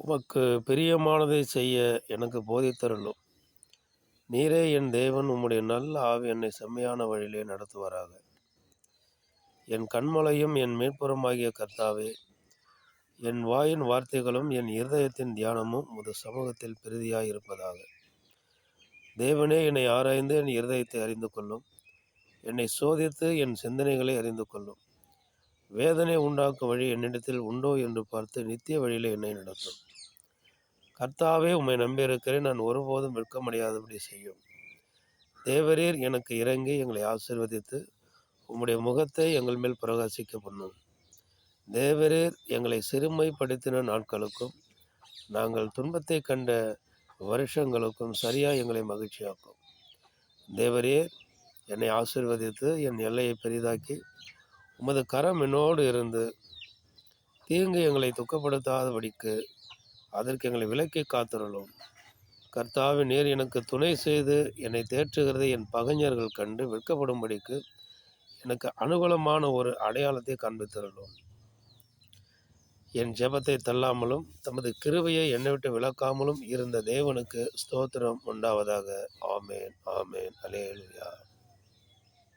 உமக்கு பிரியமானதை செய்ய எனக்கு போதித்தருளும். நீரே என் தேவன், உம்முடைய நல்ல ஆவி என்னை செம்மையான வழியிலே நடத்துவாராக. என் கண்மலையும் என் மீட்புறமாகிய கர்த்தாவே, என் வாயின் வார்த்தைகளும் என் இருதயத்தின் தியானமும் உமது சமூகத்தில் பிரீதியாய் இருப்பதாக. தேவனே, என்னை ஆராய்ந்து என் இருதயத்தை அறிந்து கொள்ளும். என்னை சோதித்து என் சிந்தனைகளை அறிந்து கொள்ளும். வேதனை உண்டாக்கும் வழி என்னிடத்தில் உண்டோ என்று பார்த்து நித்திய வழியிலே என்னை நடத்தும். கர்த்தாவே, உம்மை நம்பியிருக்கிறேன், நான் ஒருபோதும் வெட்கமடையாதபடி செய்யும். தேவரீர் எனக்கு இறங்கி எங்களை ஆசீர்வதித்து உம்முடைய முகத்தை எங்கள் மேல் பிரகாசிக்க பண்ணும். தேவரீர் எங்களை சிறுமைப்படுத்தின நாட்களுக்கும் நாங்கள் துன்பத்தை கண்ட வருஷங்களுக்கும் சரியாக எங்களை மகிழ்ச்சியாக்கும். தேவரீர் என்னை ஆசீர்வதித்து என் எல்லையை பெரிதாக்கி உமது கரம் என்னோடு இருந்து தீங்கு எங்களை துக்கப்படுத்தாதபடிக்கு அதற்கு எங்களை விலக்கி காத்திருளும். கர்த்தாவே, நீர் எனக்கு துணை செய்து என்னை தேற்றுகிறதை என் பகைஞர்கள் கண்டு வெட்கப்படும்படிக்கு எனக்கு அனுகூலமான ஒரு அடையாளத்தை காண்பித்திருளும். என் ஜெபத்தை தள்ளாமலும் தமது கிருபையை என்னை விட்டு விலக்காமலும் இருந்த தேவனுக்கு ஸ்தோத்திரம் உண்டாவதாக. ஆமேன், ஆமேன், அல்லேலூயா.